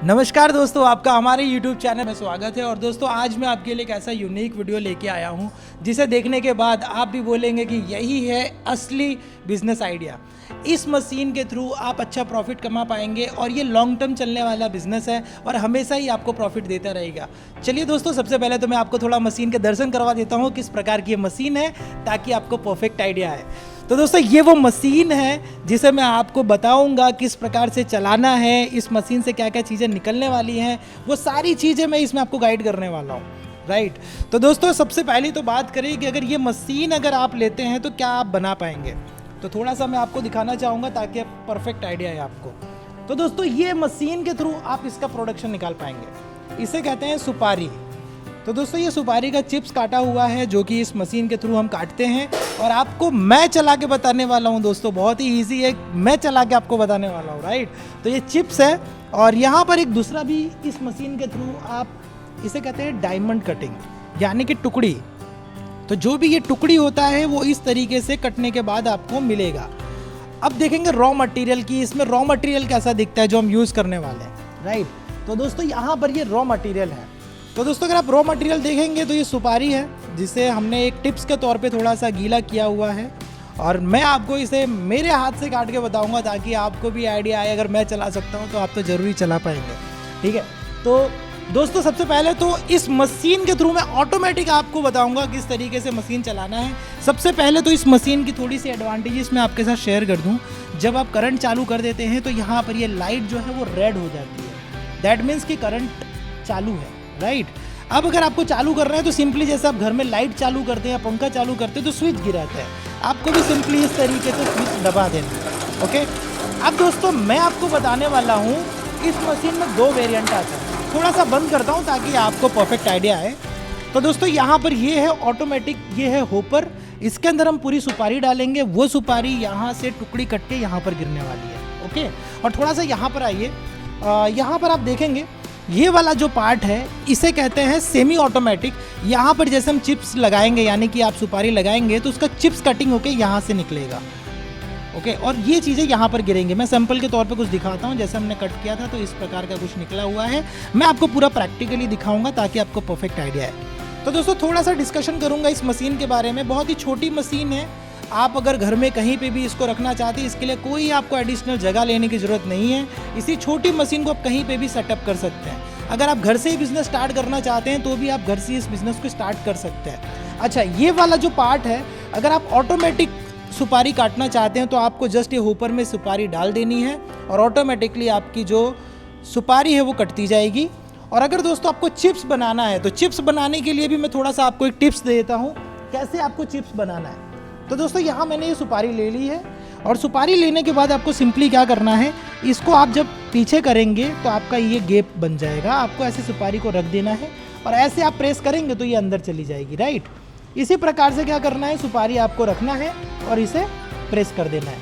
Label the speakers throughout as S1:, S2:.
S1: नमस्कार दोस्तों, आपका हमारे YouTube चैनल में स्वागत है। और दोस्तों आज मैं आपके लिए एक ऐसा यूनिक वीडियो लेके आया हूँ जिसे देखने के बाद आप भी बोलेंगे कि यही है असली बिजनेस आइडिया। इस मशीन के थ्रू आप अच्छा प्रॉफिट कमा पाएंगे और ये लॉन्ग टर्म चलने वाला बिजनेस है और हमेशा ही आपको प्रॉफिट देता रहेगा। चलिए दोस्तों, सबसे पहले तो मैं आपको थोड़ा मशीन के दर्शन करवा देता हूँ किस प्रकार की ये मशीन है, ताकि आपको परफेक्ट आइडिया आए। तो दोस्तों ये वो मशीन है जिसे मैं आपको बताऊंगा किस प्रकार से चलाना है, इस मशीन से क्या क्या चीज़ें निकलने वाली हैं, वो सारी चीज़ें मैं इसमें आपको गाइड करने वाला हूँ। राइट। तो दोस्तों सबसे पहले तो बात करें कि अगर ये मशीन अगर आप लेते हैं तो क्या आप बना पाएंगे। तो थोड़ा सा मैं आपको दिखाना चाहूँगा ताकि परफेक्ट आइडिया है आपको। तो दोस्तों ये मशीन के थ्रू आप इसका प्रोडक्शन निकाल पाएंगे। इसे कहते हैं सुपारी। तो दोस्तों ये सुपारी का चिप्स काटा हुआ है जो कि इस मशीन के थ्रू हम काटते हैं और आपको मैं चला के बताने वाला हूँ। दोस्तों बहुत ही इजी है, मैं चला के आपको बताने वाला हूँ। राइट। तो ये चिप्स है और यहाँ पर एक दूसरा भी इस मशीन के थ्रू आप इसे कहते हैं डायमंड कटिंग, यानी कि टुकड़ी। तो जो भी ये टुकड़ी होता है वो इस तरीके से कटने के बाद आपको मिलेगा। अब देखेंगे रॉ मटेरियल की, इसमें रॉ मटेरियल कैसा दिखता है जो हम यूज़ करने वाले हैं। राइट। तो दोस्तों यहाँ पर ये रॉ मटेरियल है। तो दोस्तों अगर आप रॉ मटेरियल देखेंगे तो ये सुपारी है जिसे हमने एक टिप्स के तौर पे थोड़ा सा गीला किया हुआ है और मैं आपको इसे मेरे हाथ से काट के बताऊंगा ताकि आपको भी आइडिया आए। अगर मैं चला सकता हूं तो आप तो ज़रूरी चला पाएंगे। ठीक है। तो दोस्तों सबसे पहले तो इस मशीन के थ्रू मैं ऑटोमेटिक आपको बताऊंगा किस तरीके से मशीन चलाना है। सबसे पहले तो इस मशीन की थोड़ी सी एडवांटेजेस मैं आपके साथ शेयर कर दूँ। जब आप करंट चालू कर देते हैं तो यहाँ पर ये लाइट जो है वो रेड हो जाती है। दैट मीन्स कि करंट चालू है। राइट। अब अगर आपको चालू करना है तो सिंपली जैसे आप घर में लाइट चालू करते हैं या पंखा चालू करते हैं तो स्विच गिराता है, आपको भी सिंपली इस तरीके से स्विच दबा देना है। ओके। अब दोस्तों मैं आपको बताने वाला हूँ इस मशीन में दो वेरिएंट आते हैं। थोड़ा सा बंद करता हूँ ताकि आपको परफेक्ट आइडिया आए। तो दोस्तों यहाँ पर ये है ऑटोमेटिक, ये है होपर। इसके अंदर हम पूरी सुपारी डालेंगे, वो सुपारी यहाँ से टुकड़ी कट के यहाँ पर गिरने वाली है। ओके। और थोड़ा सा यहाँ पर आइए, यहाँ पर आप देखेंगे ये वाला जो पार्ट है इसे कहते हैं सेमी ऑटोमेटिक। यहाँ पर जैसे हम चिप्स लगाएंगे, यानी कि आप सुपारी लगाएंगे तो उसका चिप्स कटिंग होके यहाँ से निकलेगा। ओके। और ये चीज़ें यहाँ पर गिरेंगे। मैं सैंपल के तौर पे कुछ दिखाता हूँ। जैसे हमने कट किया था तो इस प्रकार का कुछ निकला हुआ है। मैं आपको पूरा प्रैक्टिकली दिखाऊंगा ताकि आपको परफेक्ट आइडिया है। तो दोस्तों थोड़ा सा डिस्कशन करूँगा इस मशीन के बारे में। बहुत ही छोटी मशीन है। आप अगर घर में कहीं पे भी इसको रखना चाहते हैं, इसके लिए कोई आपको एडिशनल जगह लेने की ज़रूरत नहीं है। इसी छोटी मशीन को आप कहीं पे भी सेटअप कर सकते हैं। अगर आप घर से ही बिज़नेस स्टार्ट करना चाहते हैं तो भी आप घर से इस बिज़नेस को स्टार्ट कर सकते हैं। अच्छा, ये वाला जो पार्ट है, अगर आप ऑटोमेटिक सुपारी काटना चाहते हैं तो आपको जस्ट ये होपर में सुपारी डाल देनी है और ऑटोमेटिकली आपकी जो सुपारी है वो कटती जाएगी। और अगर दोस्तों आपको चिप्स बनाना है तो चिप्स बनाने के लिए भी मैं थोड़ा सा आपको एक टिप्स दे देता हूँ कैसे आपको चिप्स बनाना है। तो दोस्तों यहाँ मैंने ये सुपारी ले ली है और सुपारी लेने के बाद आपको सिंपली क्या करना है, इसको आप जब पीछे करेंगे तो आपका ये गैप बन जाएगा। आपको ऐसे सुपारी को रख देना है और ऐसे आप प्रेस करेंगे तो ये अंदर चली जाएगी। राइट। इसी प्रकार से क्या करना है, सुपारी आपको रखना है और इसे प्रेस कर देना है।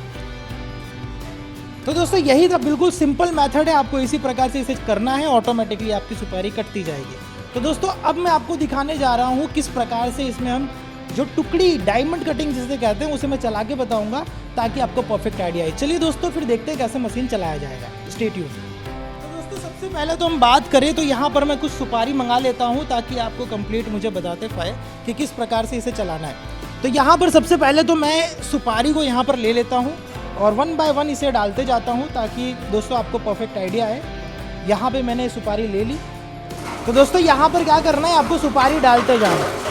S1: तो दोस्तों यही तो बिल्कुल सिंपल मेथड है। आपको इसी प्रकार से इसे करना है, ऑटोमेटिकली आपकी सुपारी कटती जाएगी। तो दोस्तों अब मैं आपको दिखाने जा रहा हूँ किस प्रकार से इसमें हम जो टुकड़ी डायमंड कटिंग जिसे कहते हैं उसे मैं चला के बताऊंगा ताकि आपको परफेक्ट आइडिया आए। चलिए दोस्तों फिर देखते हैं कैसे मशीन चलाया जाएगा। Stay tune. तो दोस्तों सबसे पहले तो हम बात करें तो यहाँ पर मैं कुछ सुपारी मंगा लेता हूँ ताकि आपको कंप्लीट मुझे बताते पाए कि किस प्रकार से इसे चलाना है। तो यहाँ पर सबसे पहले तो मैं सुपारी को यहाँ पर ले लेता हूँ और 1 बाय 1 इसे डालते जाता हूँ ताकि दोस्तों आपको परफेक्ट आइडिया आए। यहाँ पर मैंने सुपारी ले ली। तो दोस्तों यहाँ पर क्या करना है, आपको सुपारी डालते जाना।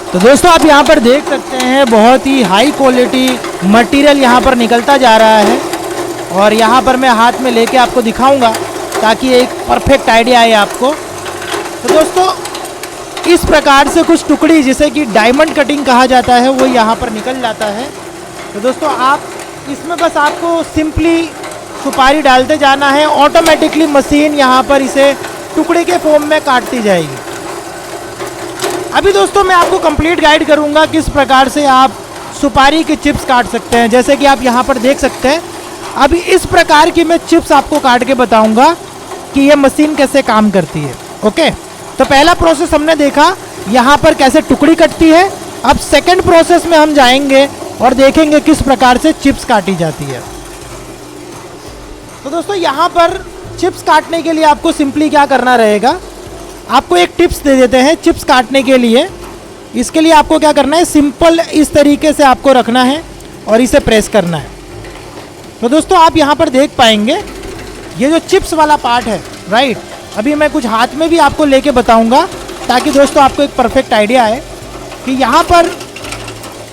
S1: तो दोस्तों आप यहाँ पर देख सकते हैं बहुत ही हाई क्वालिटी मटेरियल यहाँ पर निकलता जा रहा है और यहाँ पर मैं हाथ में लेके आपको दिखाऊंगा ताकि एक परफेक्ट आइडिया आए आपको। तो दोस्तों इस प्रकार से कुछ टुकड़ी जिसे कि डायमंड कटिंग कहा जाता है वो यहाँ पर निकल जाता है। तो दोस्तों आप इसमें बस आपको सिंपली सुपारी डालते जाना है, ऑटोमेटिकली मशीन यहाँ पर इसे टुकड़े के फॉर्म में काटती जाएगी। अभी दोस्तों मैं आपको कंप्लीट गाइड करूँगा किस प्रकार से आप सुपारी के चिप्स काट सकते हैं। जैसे कि आप यहाँ पर देख सकते हैं, अभी इस प्रकार की मैं चिप्स आपको काट के बताऊँगा कि ये मशीन कैसे काम करती है। ओके, तो पहला प्रोसेस हमने देखा यहाँ पर कैसे टुकड़ी कटती है। अब सेकंड प्रोसेस में हम जाएंगे और देखेंगे किस प्रकार से चिप्स काटी जाती है। तो दोस्तों यहाँ पर चिप्स काटने के लिए आपको सिंपली क्या करना रहेगा, आपको एक टिप्स दे देते हैं चिप्स काटने के लिए। इसके लिए आपको क्या करना है, सिंपल इस तरीके से आपको रखना है और इसे प्रेस करना है। तो दोस्तों आप यहाँ पर देख पाएंगे ये जो चिप्स वाला पार्ट है, राइट, अभी मैं कुछ हाथ में भी आपको लेके बताऊंगा ताकि दोस्तों आपको एक परफेक्ट आइडिया है कि यहाँ पर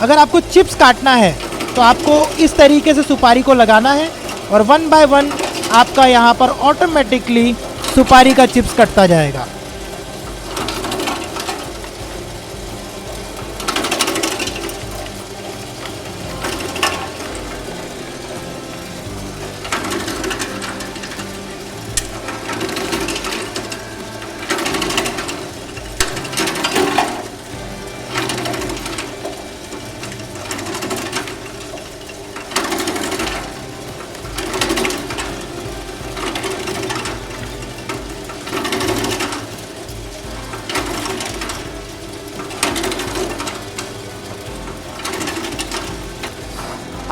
S1: अगर आपको चिप्स काटना है तो आपको इस तरीके से सुपारी को लगाना है और 1 बाय 1 आपका यहाँ पर ऑटोमेटिकली सुपारी का चिप्स कटता जाएगा।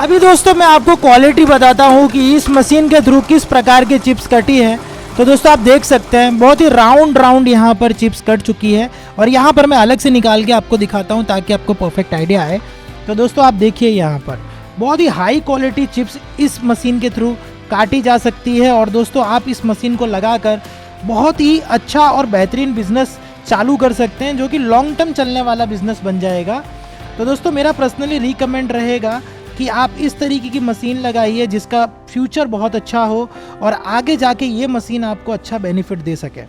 S1: अभी दोस्तों मैं आपको क्वालिटी बताता हूँ कि इस मशीन के थ्रू किस प्रकार की चिप्स कटी है। तो दोस्तों आप देख सकते हैं बहुत ही राउंड यहाँ पर चिप्स कट चुकी है और यहाँ पर मैं अलग से निकाल के आपको दिखाता हूँ ताकि आपको परफेक्ट आइडिया आए। तो दोस्तों आप देखिए यहाँ पर बहुत ही हाई क्वालिटी चिप्स इस मशीन के थ्रू काटी जा सकती है और दोस्तों आप इस मशीन को लगाकर बहुत ही अच्छा और बेहतरीन बिजनेस चालू कर सकते हैं जो कि लॉन्ग टर्म चलने वाला बिजनेस बन जाएगा। तो दोस्तों मेरा पर्सनली रिकमेंड रहेगा कि आप इस तरीके की मशीन लगाइए जिसका फ्यूचर बहुत अच्छा हो और आगे जाके ये मशीन आपको अच्छा बेनिफिट दे सके।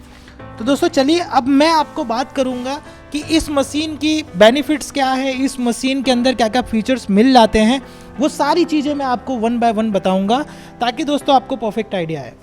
S1: तो दोस्तों चलिए अब मैं आपको बात करूंगा कि इस मशीन की बेनिफिट्स क्या है, इस मशीन के अंदर क्या क्या फीचर्स मिल जाते हैं, वो सारी चीज़ें मैं आपको 1 बाय 1 बताऊंगा ताकि दोस्तों आपको परफेक्ट आइडिया आए।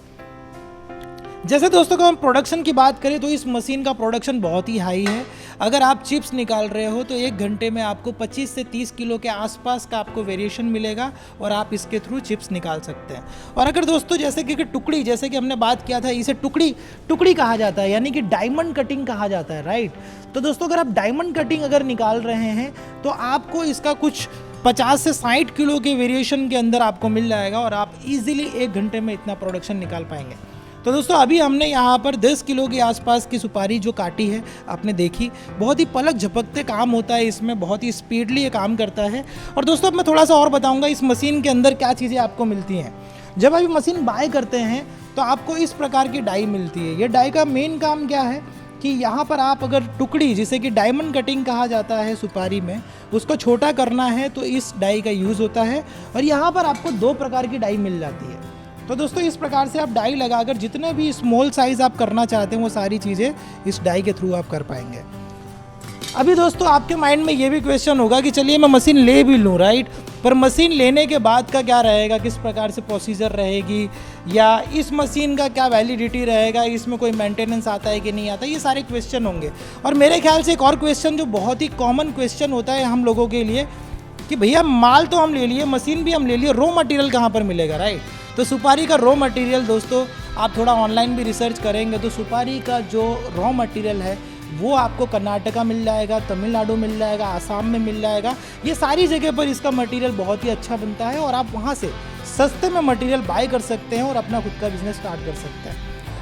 S1: जैसे दोस्तों को हम प्रोडक्शन की बात करें तो इस मशीन का प्रोडक्शन बहुत ही हाई है। अगर आप चिप्स निकाल रहे हो तो 1 घंटे में आपको 25 से 30 किलो के आसपास का आपको वेरिएशन मिलेगा और आप इसके थ्रू चिप्स निकाल सकते हैं। और अगर दोस्तों जैसे कि टुकड़ी, जैसे कि हमने बात किया था, इसे टुकड़ी कहा जाता है, यानी कि डायमंड कटिंग कहा जाता है, राइट। तो दोस्तों अगर आप डायमंड कटिंग अगर निकाल रहे हैं तो आपको इसका कुछ 50 से 60 किलो के वेरिएशन के अंदर आपको मिल जाएगा और आप इजीली 1 घंटे में इतना प्रोडक्शन निकाल पाएंगे। तो दोस्तों अभी हमने यहाँ पर 10 किलो के आसपास की सुपारी जो काटी है आपने देखी, बहुत ही पलक झपकते काम होता है इसमें, बहुत ही स्पीडली ये काम करता है। और दोस्तों अब मैं थोड़ा सा और बताऊँगा इस मशीन के अंदर क्या चीज़ें आपको मिलती हैं। जब अभी मशीन बाय करते हैं तो आपको इस प्रकार की डाई मिलती है। ये डाई का मेन काम क्या है कि यहाँ पर आप अगर टुकड़ी, जिसे कि डायमंड कटिंग कहा जाता है सुपारी में, उसको छोटा करना है तो इस डाई का यूज़ होता है। और यहाँ पर आपको 2 प्रकार की डाई मिल जाती है। तो दोस्तों इस प्रकार से आप डाई लगाकर जितने भी स्मॉल साइज़ आप करना चाहते हैं वो सारी चीज़ें इस डाई के थ्रू आप कर पाएंगे। अभी दोस्तों आपके माइंड में ये भी क्वेश्चन होगा कि चलिए मैं मशीन ले भी लूँ, राइट, पर मशीन लेने के बाद का क्या रहेगा, किस प्रकार से प्रोसीजर रहेगी, या इस मशीन का क्या वैलिडिटी रहेगा, इसमें कोई मेंटेनेंस आता है कि नहीं आता, ये सारे क्वेश्चन होंगे। और मेरे ख्याल से एक और क्वेश्चन जो बहुत ही कॉमन क्वेश्चन होता है हम लोगों के लिए कि भैया माल तो हम ले लिए, मशीन भी हम ले लिए, रॉ मटेरियल कहाँ पर मिलेगा, राइट। तो सुपारी का रॉ मटेरियल दोस्तों आप थोड़ा ऑनलाइन भी रिसर्च करेंगे तो सुपारी का जो रॉ मटेरियल है वो आपको कर्नाटका मिल जाएगा, तमिलनाडु मिल जाएगा, आसाम में मिल जाएगा। ये सारी जगह पर इसका मटेरियल बहुत ही अच्छा बनता है और आप वहाँ से सस्ते में मटेरियल बाय कर सकते हैं और अपना खुद का बिजनेस स्टार्ट कर सकते हैं।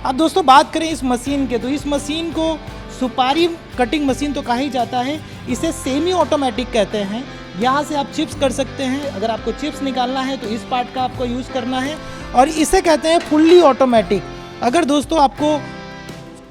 S1: अब दोस्तों बात करें इस मशीन के, तो इस मशीन को सुपारी कटिंग मशीन तो कहा ही जाता है, इसे सेमी ऑटोमेटिक कहते हैं। यहाँ से आप चिप्स कर सकते हैं, अगर आपको चिप्स निकालना है तो इस पार्ट का आपको यूज़ करना है। और इसे कहते हैं फुल्ली ऑटोमेटिक। अगर दोस्तों आपको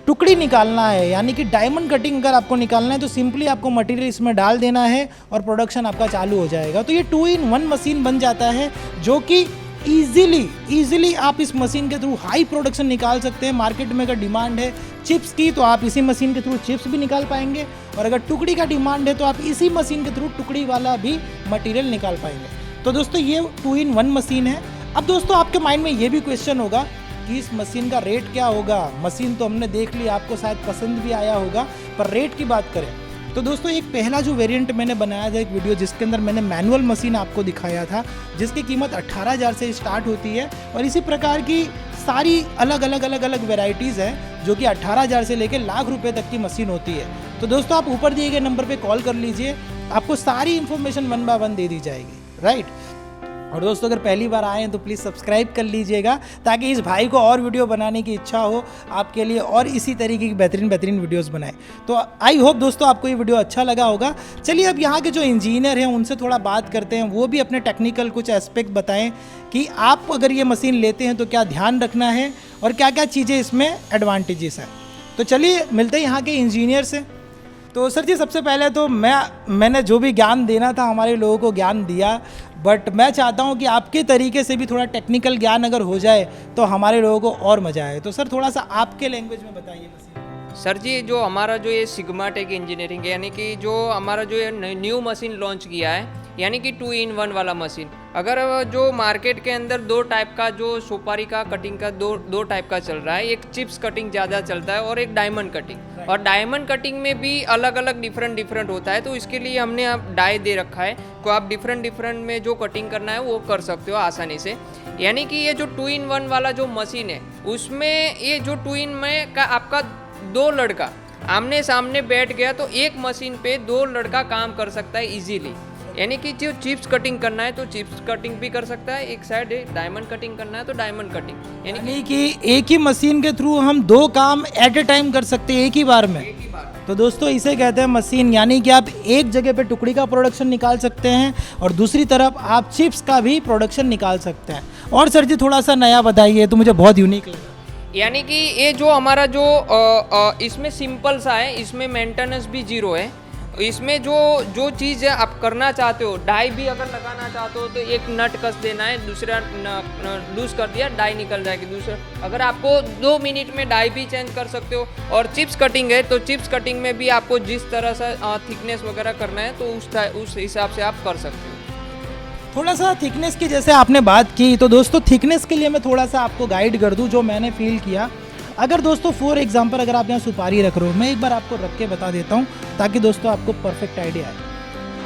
S1: टुकड़ी निकालना है, यानी कि डायमंड कटिंग अगर आपको निकालना है, तो सिंपली आपको मटेरियल इसमें डाल देना है और प्रोडक्शन आपका चालू हो जाएगा। तो ये 2 in 1 मशीन बन जाता है जो कि ईजिली आप इस मशीन के थ्रू हाई प्रोडक्शन निकाल सकते हैं। मार्केट में अगर डिमांड है चिप्स की तो आप इसी मशीन के थ्रू चिप्स भी निकाल पाएंगे, और अगर टुकड़ी का डिमांड है तो आप इसी मशीन के थ्रू टुकड़ी वाला भी मटेरियल निकाल पाएंगे। तो दोस्तों ये 2-in-1 मशीन है। अब दोस्तों आपके माइंड में ये भी क्वेश्चन होगा कि इस मशीन का रेट क्या होगा। मशीन तो हमने देख ली, आपको शायद पसंद भी आया होगा, पर रेट की बात करें तो दोस्तों एक पहला जो वेरिएंट मैंने बनाया था एक वीडियो जिसके अंदर मैंने मैनुअल मशीन आपको दिखाया था, जिसकी कीमत 18,000 से स्टार्ट होती है, और इसी प्रकार की सारी अलग अलग वेराइटीज़ हैं जो कि 18,000 से लेकर लाख रुपए तक की मशीन होती है। तो दोस्तों आप ऊपर दिए गए नंबर पे कॉल कर लीजिए, आपको सारी इन्फॉर्मेशन 1 by 1 दे दी जाएगी, राइट। और दोस्तों अगर पहली बार आए हैं तो प्लीज़ सब्सक्राइब कर लीजिएगा ताकि इस भाई को और वीडियो बनाने की इच्छा हो आपके लिए, और इसी तरीके की बेहतरीन वीडियोस बनाए। तो आई होप दोस्तों आपको ये वीडियो अच्छा लगा होगा। चलिए अब यहाँ के जो इंजीनियर हैं उनसे थोड़ा बात करते हैं, वो भी अपने टेक्निकल कुछ एस्पेक्ट बताएं कि आप अगर ये मशीन लेते हैं तो क्या ध्यान रखना है और क्या क्या चीज़ें इसमें एडवांटेजेस हैं। तो चलिए मिलते हैं यहाँ के इंजीनियर से। तो सर जी सबसे पहले तो मैंने जो भी ज्ञान देना था हमारे लोगों को ज्ञान दिया, बट मैं चाहता हूं कि आपके तरीके से भी थोड़ा टेक्निकल ज्ञान अगर हो जाए तो हमारे लोगों को और मज़ा आए। तो सर थोड़ा सा आपके लैंग्वेज में बताइए मशीन।
S2: सर जी जो हमारा जो ये सिग्मा टेक इंजीनियरिंग यानी कि जो हमारा जो ये न्यू मशीन लॉन्च किया है यानी कि 2-in-1 वाला मशीन, अगर जो मार्केट के अंदर 2 टाइप का जो सुपारी का कटिंग का दो टाइप का चल रहा है, एक चिप्स कटिंग ज़्यादा चलता है और एक डायमंड कटिंग। और डायमंड कटिंग में भी अलग अलग डिफरेंट होता है, तो इसके लिए हमने आप डाई दे रखा है को आप डिफरेंट में जो कटिंग करना है वो कर सकते हो आसानी से। यानी कि ये जो 2-in-1 वाला जो मशीन है उसमें ये जो 2-in में का आपका 2 लड़का आमने सामने बैठ गया तो एक मशीन पे 2 लड़का काम कर सकता है इजीली। यानी कि जो चिप्स कटिंग करना है तो चिप्स कटिंग भी कर सकता है, एक साइड डायमंड कटिंग करना है तो डायमंड कटिंग,
S1: यानी कि एक ही मशीन के थ्रू हम 2 काम एट ए टाइम कर सकते हैं एक ही बार में। तो दोस्तों इसे कहते हैं मशीन, यानी कि आप एक जगह पे टुकड़ी का प्रोडक्शन निकाल सकते हैं और दूसरी तरफ आप चिप्स का भी प्रोडक्शन निकाल सकते हैं। और सर जी थोड़ा सा नया बताइए, तो मुझे बहुत यूनिक लगा।
S2: यानी कि ये जो हमारा जो इसमें सिंपल सा है, इसमें मेंटेनेंस भी 0 है। इसमें जो चीज़ आप करना चाहते हो, डाई भी अगर लगाना चाहते हो तो एक नट कस देना है, दूसरा लूज कर दिया डाई निकल जाएगी। दूसरा अगर आपको 2 मिनट में डाई भी चेंज कर सकते हो। और चिप्स कटिंग है तो चिप्स कटिंग में भी आपको जिस तरह से थिकनेस वगैरह करना है तो उस हिसाब से आप कर सकते हो।
S1: थोड़ा सा थिकनेस की जैसे आपने बात की, तो दोस्तों थिकनेस के लिए मैं थोड़ा सा आपको गाइड कर दूं जो मैंने फील किया। अगर दोस्तों फॉर एग्जांपल अगर आप यहाँ सुपारी रख रहे हो, मैं एक बार आपको रख के बता देता हूँ ताकि दोस्तों आपको परफेक्ट आइडिया आए।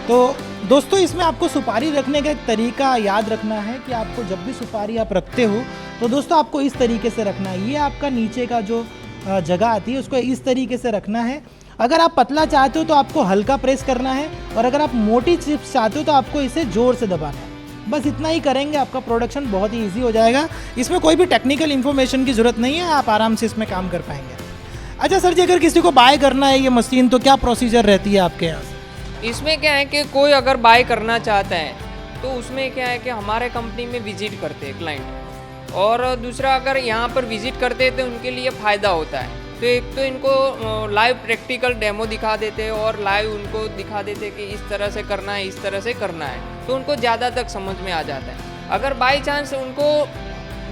S1: तो दोस्तों इसमें आपको सुपारी रखने का एक तरीका याद रखना है कि आपको जब भी सुपारी आप रखते हो तो दोस्तों आपको इस तरीके से रखना है। ये आपका नीचे का जो जगह आती है उसको इस तरीके से रखना है। अगर आप पतला चाहते हो तो आपको हल्का प्रेस करना है, और अगर आप मोटी चिप्स चाहते हो तो आपको इसे ज़ोर से दबाना है। बस इतना ही करेंगे, आपका प्रोडक्शन बहुत ही इजी हो जाएगा। इसमें कोई भी टेक्निकल इन्फॉर्मेशन की ज़रूरत नहीं है, आप आराम से इसमें काम कर पाएंगे। अच्छा सर जी अगर किसी को बाय करना है ये मशीन तो क्या प्रोसीजर रहती है आपके यहाँ?
S2: इसमें क्या है कि कोई अगर बाय करना चाहता है तो उसमें क्या है कि हमारे कंपनी में विजिट करते हैं क्लाइंट, और दूसरा अगर यहाँ पर विजिट करते हैं तो उनके लिए फ़ायदा होता है। तो एक तो इनको लाइव प्रैक्टिकल डेमो दिखा देते हैं और लाइव उनको दिखा देते हैं कि इस तरह से करना है, इस तरह से करना है, तो उनको ज़्यादा तक समझ में आ जाता है। अगर बाई चांस उनको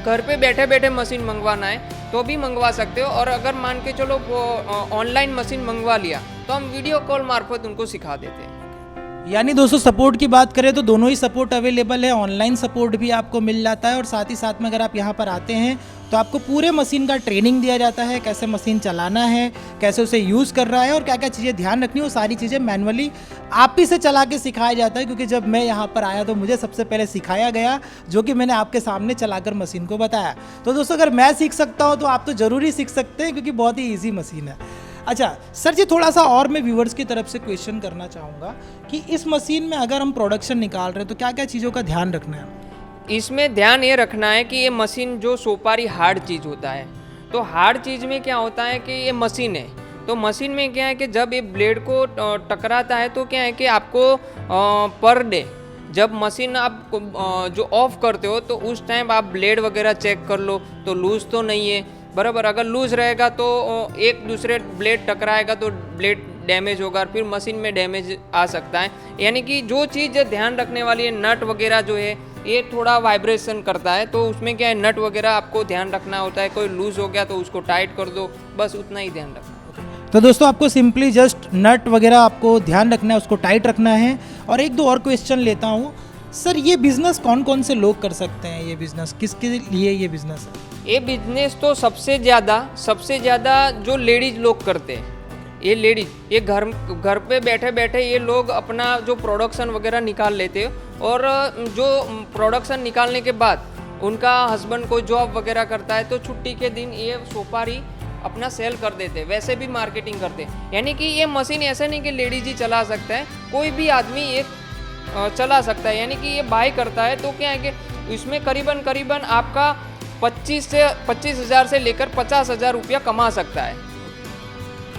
S2: घर पे बैठे बैठे मशीन मंगवाना है तो भी मंगवा सकते हो, और अगर मान के चलो ऑनलाइन मशीन मंगवा लिया तो हम वीडियो कॉल मार्फत उनको सिखा देते हैं।
S1: यानी दोस्तों सपोर्ट की बात करें तो दोनों ही सपोर्ट अवेलेबल है, ऑनलाइन सपोर्ट भी आपको मिल जाता है, और साथ ही साथ में अगर आप यहाँ पर आते हैं तो आपको पूरे मशीन का ट्रेनिंग दिया जाता है, कैसे मशीन चलाना है, कैसे उसे यूज़ कर रहा है और क्या क्या चीज़ें ध्यान रखनी है, वो सारी चीज़ें मैनुअली आप ही से चला के सिखाया जाता है। क्योंकि जब मैं यहाँ पर आया तो मुझे सबसे पहले सिखाया गया, जो कि मैंने आपके सामने चलाकर मशीन को बताया। तो दोस्तों अगर मैं सीख सकता हूँ तो आप तो ज़रूर ही सीख सकते हैं, क्योंकि बहुत ही ईजी मशीन है। अच्छा सर जी थोड़ा सा और मैं व्यूवर्स की तरफ से क्वेश्चन करना चाहूँगा कि इस मशीन में अगर हम प्रोडक्शन निकाल रहे हैं तो क्या क्या चीज़ों का ध्यान रखना है?
S2: इसमें ध्यान ये रखना है कि ये मशीन जो सोपारी हार्ड चीज़ होता है, तो हार्ड चीज़ में क्या होता है कि ये मशीन है, तो मशीन में क्या है कि जब ये ब्लेड को टकराता है तो क्या है कि आपको पर डे जब मशीन आप जो ऑफ करते हो तो उस टाइम आप ब्लेड वगैरह चेक कर लो तो लूज़ तो नहीं है बराबर। अगर लूज़ रहेगा तो एक दूसरे ब्लेड टकराएगा तो ब्लेड डैमेज होगा और फिर मशीन में डैमेज आ सकता है। यानी कि जो चीज़ ध्यान रखने वाली है, नट वगैरह जो है ये थोड़ा वाइब्रेशन करता है, तो उसमें क्या है नट वगैरह आपको ध्यान रखना होता है, कोई लूज़ हो गया तो उसको टाइट कर दो, बस उतना ही ध्यान रखना।
S1: तो दोस्तों आपको सिंपली जस्ट नट वगैरह आपको ध्यान रखना है, उसको टाइट रखना है। और एक दो और क्वेश्चन लेता हूँ सर, ये बिज़नेस कौन कौन से लोग कर सकते हैं? ये बिज़नेस किसके लिए ये बिज़नेस है?
S2: ये बिजनेस तो सबसे ज़्यादा जो लेडीज लोग करते हैं, ये लेडीज ये घर पे बैठे बैठे ये लोग अपना जो प्रोडक्शन वगैरह निकाल लेते हैं, और जो प्रोडक्शन निकालने के बाद उनका हस्बैंड को जॉब वगैरह करता है, तो छुट्टी के दिन ये सुपारी अपना सेल कर देते हैं, वैसे भी मार्केटिंग करते हैं। यानी कि ये मशीन ऐसा नहीं कि लेडीज ही चला सकता है, कोई भी आदमी ये चला सकता है। यानी कि ये बाय करता है तो क्या है कि इसमें करीबन आपका 25,000 से लेकर 50,000 रुपया कमा सकता है।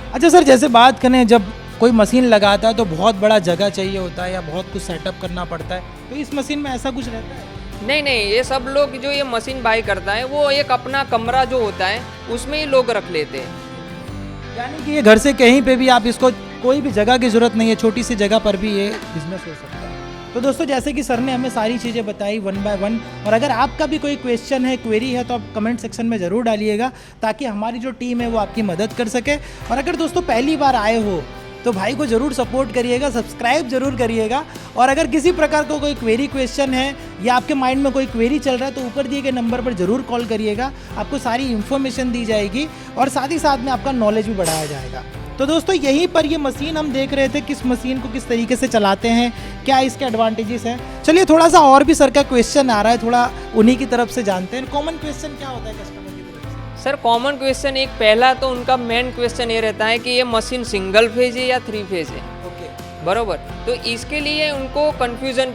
S1: अच्छा सर, जैसे बात करें जब कोई मशीन लगाता है तो बहुत बड़ा जगह चाहिए होता है या बहुत कुछ सेटअप करना पड़ता है, तो इस मशीन में ऐसा कुछ रहता है?
S2: नहीं, ये सब लोग जो ये मशीन बाय करता है वो एक अपना कमरा जो होता है उसमें ही लोग रख लेते हैं।
S1: यानी कि ये घर से कहीं पे भी आप इसको, कोई भी जगह की ज़रूरत नहीं है, छोटी सी जगह पर भी ये बिजनेस हो सकता है। तो दोस्तों जैसे कि सर ने हमें सारी चीज़ें बताई 1 बाय 1, और अगर आपका भी कोई क्वेश्चन है, क्वेरी है, तो आप कमेंट सेक्शन में ज़रूर डालिएगा ताकि हमारी जो टीम है वो आपकी मदद कर सके। और अगर दोस्तों पहली बार आए हो तो भाई को ज़रूर सपोर्ट करिएगा, सब्सक्राइब ज़रूर करिएगा। और अगर किसी प्रकार का कोई क्वेरी क्वेश्चन है या आपके माइंड में कोई क्वेरी चल रहा है तो ऊपर दिए गए नंबर पर ज़रूर कॉल करिएगा, आपको सारी इन्फॉर्मेशन दी जाएगी और साथ ही साथ में आपका नॉलेज भी बढ़ाया जाएगा। तो दोस्तों यहीं पर ये मशीन हम देख रहे थे, किस मशीन को किस तरीके से चलाते हैं, क्या इसके एडवांटेजेस हैं। चलिए थोड़ा सा और भी सर का क्वेश्चन आ रहा है, थोड़ा उन्हीं की तरफ से जानते हैं। कॉमन क्वेश्चन क्या होता है कस्टमर की तरफ से?
S2: सर कॉमन क्वेश्चन एक पहला तो उनका मेन क्वेश्चन ये रहता है कि ये मशीन सिंगल फेज है या 3 फेज है।
S1: ओके,
S2: बरोबर, तो इसके लिए उनको कन्फ्यूज़न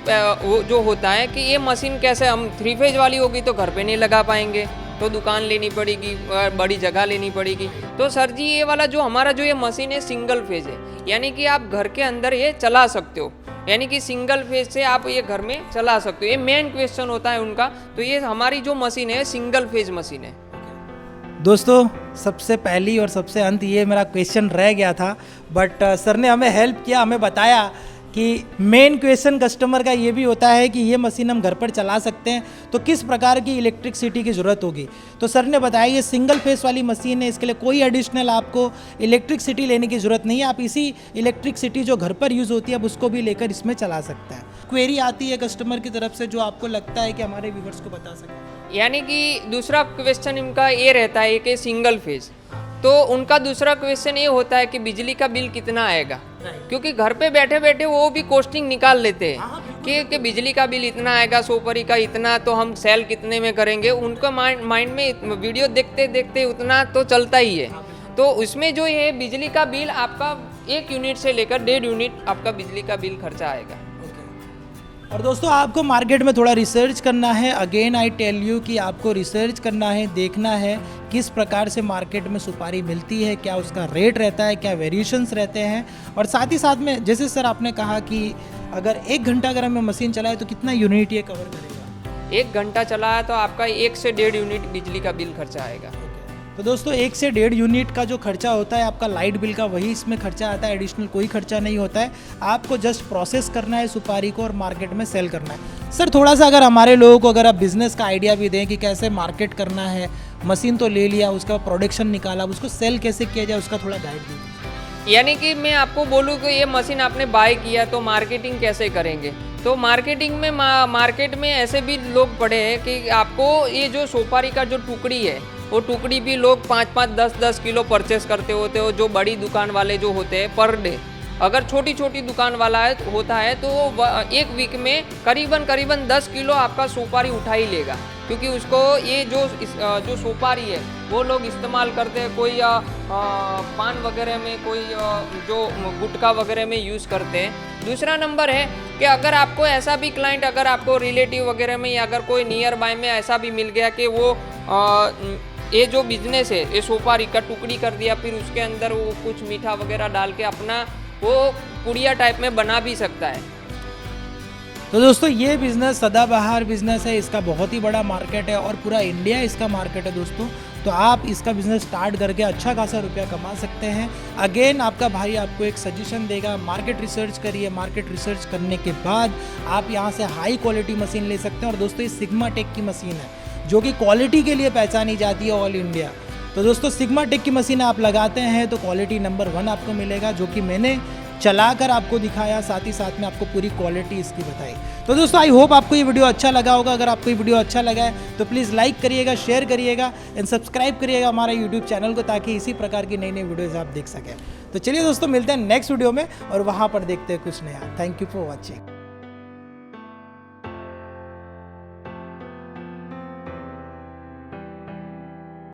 S2: जो होता है कि ये मशीन कैसे, हम 3 फेज वाली होगी तो घर पे नहीं लगा पाएंगे, तो दुकान लेनी पड़ेगी, बड़ी जगह लेनी पड़ेगी। तो सर जी ये वाला जो हमारा जो ये मशीन है सिंगल फेज है, यानी कि आप घर के अंदर ये चला सकते हो, यानी कि सिंगल फेज से आप ये घर में चला सकते हो। ये मेन क्वेश्चन होता है उनका। तो ये हमारी जो मशीन है सिंगल फेज मशीन है।
S1: दोस्तों सबसे पहली और सबसे अंत ये मेरा क्वेश्चन रह गया था, बट सर ने हमें हेल्प किया, हमें बताया कि मेन क्वेश्चन कस्टमर का ये भी होता है कि ये मशीन हम घर पर चला सकते हैं तो किस प्रकार की इलेक्ट्रिसिटी की ज़रूरत होगी। तो सर ने बताया ये सिंगल फेस वाली मशीन है, इसके लिए कोई एडिशनल आपको इलेक्ट्रिसिटी लेने की ज़रूरत नहीं है, आप इसी इलेक्ट्रिसिटी जो घर पर यूज़ होती है आप उसको भी लेकर इसमें चला सकते हैं। क्वेरी आती है कस्टमर की तरफ से जो आपको लगता है कि हमारे व्यूवर्स को बता सकें?
S2: यानी कि दूसरा क्वेश्चन इनका ये रहता है कि सिंगल फेज, तो उनका दूसरा क्वेश्चन ये होता है कि बिजली का बिल कितना आएगा, क्योंकि घर पे बैठे बैठे वो भी कॉस्टिंग निकाल लेते हैं कि बिजली का बिल इतना आएगा, सोपारी का इतना, तो हम सेल कितने में करेंगे। उनका माइंड में वीडियो देखते देखते उतना तो चलता ही है। तो उसमें जो है बिजली का बिल आपका 1 यूनिट से लेकर 1.5 यूनिट आपका बिजली का बिल खर्चा आएगा।
S1: और दोस्तों आपको मार्केट में थोड़ा रिसर्च करना है। अगेन आई टेल यू कि आपको रिसर्च करना है, देखना है किस प्रकार से मार्केट में सुपारी मिलती है, क्या उसका रेट रहता है, क्या वेरिएशंस रहते हैं। और साथ ही साथ में जैसे सर आपने कहा कि अगर 1 घंटा अगर हमें मशीन चलाए तो कितना यूनिट ये कवर करेगा?
S2: 1 घंटा चला है तो आपका 1 से 1.5 यूनिट बिजली का बिल खर्चा आएगा।
S1: तो दोस्तों 1 से 1.5 यूनिट का जो खर्चा होता है आपका लाइट बिल का, वही इसमें खर्चा आता है, एडिशनल कोई खर्चा नहीं होता है। आपको जस्ट प्रोसेस करना है सुपारी को और मार्केट में सेल करना है। सर थोड़ा सा अगर हमारे लोगों को अगर आप बिज़नेस का आइडिया भी दें कि कैसे मार्केट करना है, मशीन तो ले लिया, उसका प्रोडक्शन निकाला, उसको सेल कैसे किया जाए, उसका थोड़ा गाइड दीजिए।
S2: यानी कि मैं आपको बोलूँ कि ये मशीन आपने बाय किया तो मार्केटिंग कैसे करेंगे। तो मार्केटिंग में मार्केट में ऐसे भी लोग पड़े हैं कि आपको ये जो सोपारी का जो टुकड़ी है वो टुकड़ी भी लोग 5-5, 10-10 किलो परचेस करते होते हो, जो बड़ी दुकान वाले जो होते हैं पर डे। अगर छोटी छोटी दुकान वाला होता है तो वो 1 वीक में करीबन 10 किलो आपका सोपारी उठा ही लेगा, क्योंकि उसको ये जो सोपारी है वो लोग इस्तेमाल करते हैं, कोई पान वगैरह में, कोई जो गुटखा वगैरह में यूज़ करते हैं। दूसरा नंबर है कि अगर आपको ऐसा भी क्लाइंट, अगर आपको रिलेटिव वगैरह में या अगर कोई नियर बाय में ऐसा भी मिल गया कि वो ये जो बिजनेस है ये सोपारी का टुकड़ी कर दिया, फिर उसके अंदर वो कुछ मीठा वगैरह डाल के अपना वो पुड़िया टाइप में बना भी सकता है।
S1: तो दोस्तों ये बिज़नेस सदाबहार बिज़नेस है, इसका बहुत ही बड़ा मार्केट है और पूरा इंडिया इसका मार्केट है दोस्तों। तो आप इसका बिजनेस स्टार्ट करके अच्छा खासा रुपया कमा सकते हैं। अगेन आपका भाई आपको एक सजेशन देगा, मार्केट रिसर्च करिए। मार्केट रिसर्च करने के बाद आप यहाँ से हाई क्वालिटी मशीन ले सकते हैं। और दोस्तों ये सिग्मा टेक की मशीन है जो कि क्वालिटी के लिए पहचानी जाती है ऑल इंडिया। तो दोस्तों सिग्मा टेक की मशीन आप लगाते हैं तो क्वालिटी नंबर 1 आपको मिलेगा, जो कि मैंने चलाकर आपको दिखाया, साथ ही साथ में आपको पूरी क्वालिटी इसकी बताई। तो दोस्तों आई होप आपको ये वीडियो अच्छा लगा होगा। अगर आपको ये वीडियो अच्छा लगा है तो प्लीज़ लाइक करिएगा, शेयर करिएगा एंड सब्सक्राइब करिएगा हमारा यूट्यूब चैनल को, ताकि इसी प्रकार की नई नई वीडियोज़ आप देख सकें। तो चलिए दोस्तों मिलते हैं नेक्स्ट वीडियो में और वहाँ पर देखते हैं कुछ नया। Thank you for watching.